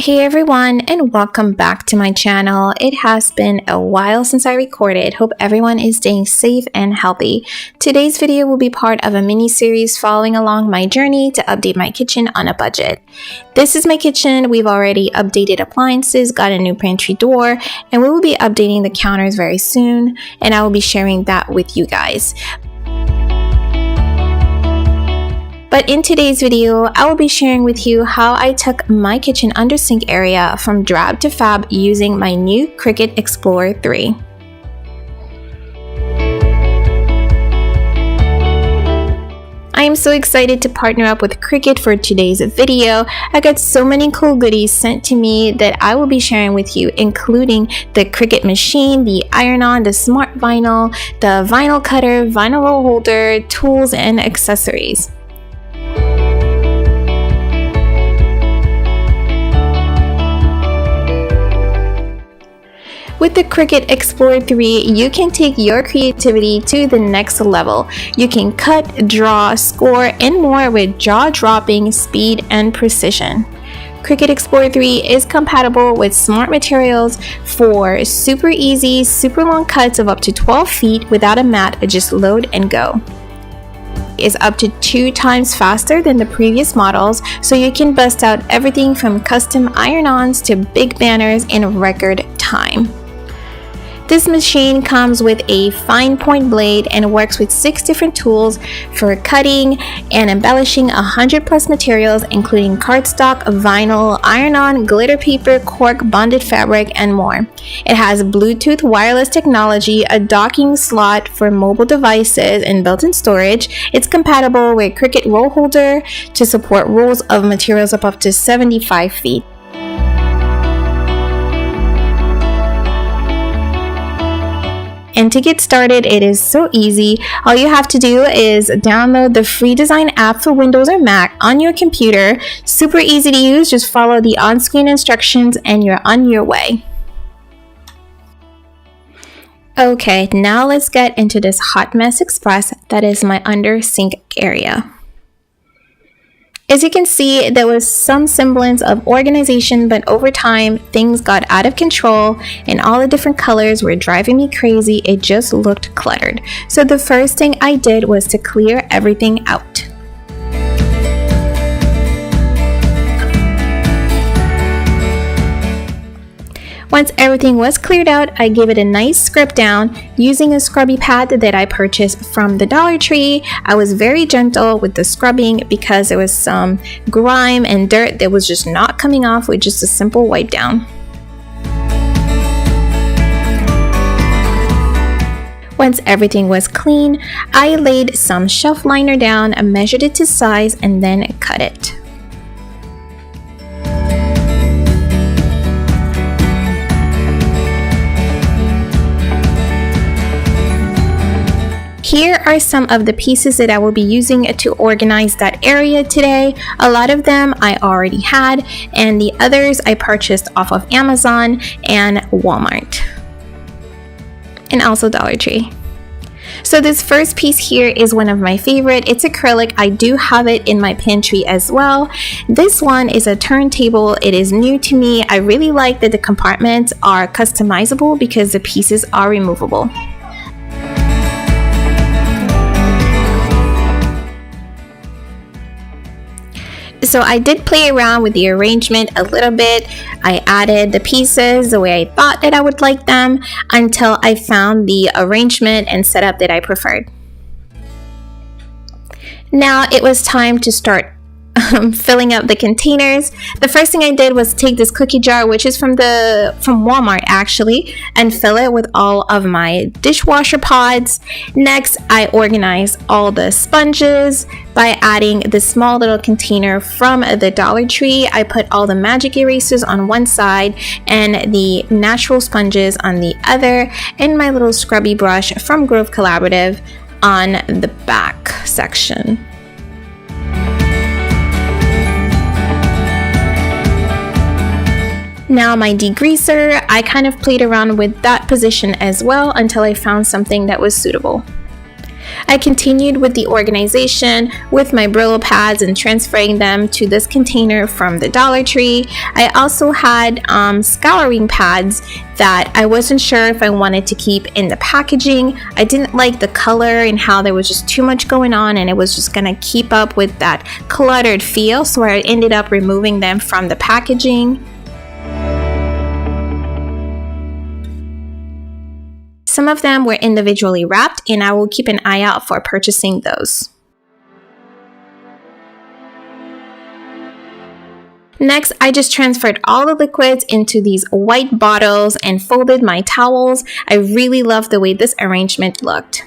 Hey everyone, and welcome back to my channel. It has been a while since I recorded. Hope everyone is staying safe and healthy. Today's video will be part of a mini series following along my journey to update my kitchen on a budget. This is my kitchen. We've already updated appliances, got a new pantry door, and we will be updating the counters very soon, and I will be sharing that with you guys. But in today's video, I will be sharing with you how I took my kitchen under sink area from drab to fab using my new Cricut Explorer 3. I am so excited to partner up with Cricut for today's video. I got so many cool goodies sent to me that I will be sharing with you, including the Cricut machine, the iron-on, the smart vinyl, the vinyl cutter, vinyl roll holder, tools, and accessories. With the Cricut Explorer 3, you can take your creativity to the next level. You can cut, draw, score, and more with jaw-dropping speed and precision. Cricut Explorer 3 is compatible with smart materials for super easy, super long cuts of up to 12 feet without a mat, just load and go. Is up to 2 times faster than the previous models, so you can bust out everything from custom iron-ons to big banners in record time. This machine comes with a fine point blade and works with 6 different tools for cutting and embellishing 100+ materials, including cardstock, vinyl, iron-on, glitter paper, cork, bonded fabric, and more. It has Bluetooth wireless technology, a docking slot for mobile devices, and built-in storage. It's compatible with Cricut roll holder to support rolls of materials up to 75 feet. And to get started, it is so easy. All you have to do is download the free design app for Windows or Mac on your computer. Super easy to use. Just follow the on-screen instructions and you're on your way. Okay, now let's get into this hot mess express that is my under sink area. As you can see, there was some semblance of organization, but over time, things got out of control and all the different colors were driving me crazy. It just looked cluttered. So the first thing I did was to clear everything out. Once everything was cleared out, I gave it a nice scrub down using a scrubby pad that I purchased from the Dollar Tree. I was very gentle with the scrubbing because there was some grime and dirt that was just not coming off with just a simple wipe down. Once everything was clean, I laid some shelf liner down, measured it to size, and then cut it. Here are some of the pieces that I will be using to organize that area today. A lot of them I already had, and the others I purchased off of Amazon and Walmart, and also Dollar Tree. So this first piece here is one of my favorite. It's acrylic. I do have it in my pantry as well. This one is a turntable. It is new to me. I really like that the compartments are customizable because the pieces are removable. So I did play around with the arrangement a little bit. I added the pieces the way I thought that I would like them until I found the arrangement and setup that I preferred. Now it was time to start filling up the containers. The first thing I did was take this cookie jar, which is from Walmart actually, and fill it with all of my dishwasher pods. Next, I organized all the sponges by adding the small little container from the Dollar Tree. I put all the magic erasers on one side and the natural sponges on the other, and my little scrubby brush from Grove Collaborative on the back section. Now my degreaser, I kind of played around with that position as well until I found something that was suitable. I continued with the organization with my Brillo pads and transferring them to this container from the Dollar Tree. I also had scouring pads that I wasn't sure if I wanted to keep in the packaging. I didn't like the color and how there was just too much going on and it was just gonna keep up with that cluttered feel, so I ended up removing them from the packaging. Some of them were individually wrapped and I will keep an eye out for purchasing those. Next, I just transferred all the liquids into these white bottles and folded my towels. I really love the way this arrangement looked.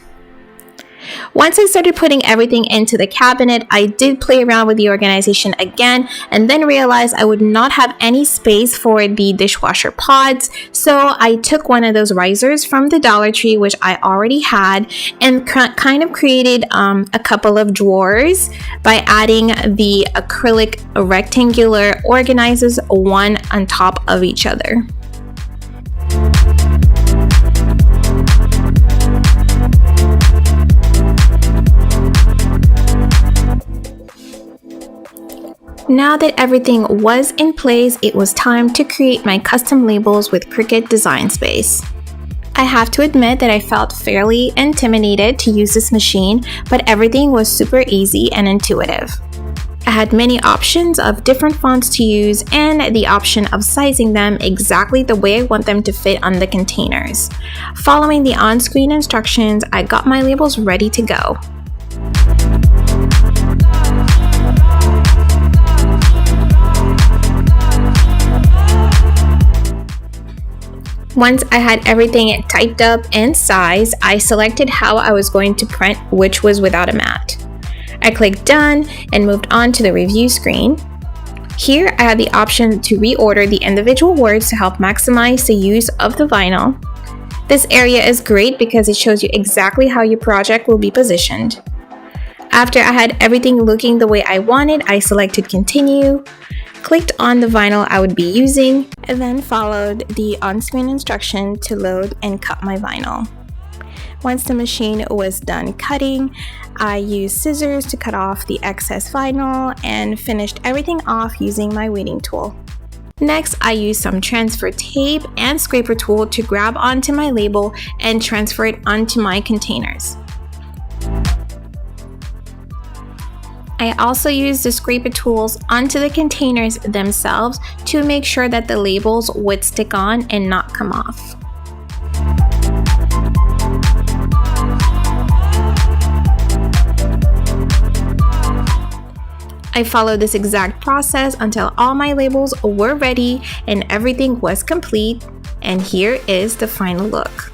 Once I started putting everything into the cabinet, I did play around with the organization again and then realized I would not have any space for the dishwasher pods. So I took one of those risers from the Dollar Tree, which I already had, and kind of created a couple of drawers by adding the acrylic rectangular organizers one on top of each other. Now that everything was in place, it was time to create my custom labels with Cricut Design Space. I have to admit that I felt fairly intimidated to use this machine, but everything was super easy and intuitive. I had many options of different fonts to use and the option of sizing them exactly the way I want them to fit on the containers. Following the on-screen instructions, I got my labels ready to go. Once I had everything typed up and sized, I selected how I was going to print, which was without a mat. I clicked done and moved on to the review screen. Here I had the option to reorder the individual words to help maximize the use of the vinyl. This area is great because it shows you exactly how your project will be positioned. After I had everything looking the way I wanted, I selected continue, clicked on the vinyl I would be using, and then followed the on-screen instruction to load and cut my vinyl. Once the machine was done cutting, I used scissors to cut off the excess vinyl and finished everything off using my weeding tool. Next, I used some transfer tape and scraper tool to grab onto my label and transfer it onto my containers. I also used the scraper tools onto the containers themselves to make sure that the labels would stick on and not come off. I followed this exact process until all my labels were ready and everything was complete, and here is the final look.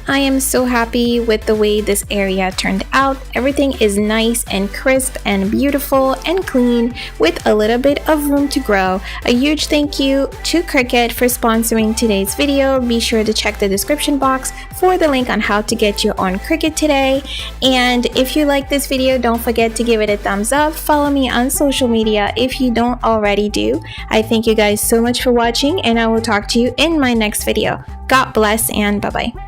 I am so happy with the way this area turned out. Everything is nice and crisp and beautiful and clean with a little bit of room to grow. A huge thank you to Cricut for sponsoring today's video. Be sure to check the description box for the link on how to get your own Cricut today. And if you like this video, don't forget to give it a thumbs up. Follow me on social media if you don't already do. I thank you guys so much for watching, and I will talk to you in my next video. God bless and bye-bye.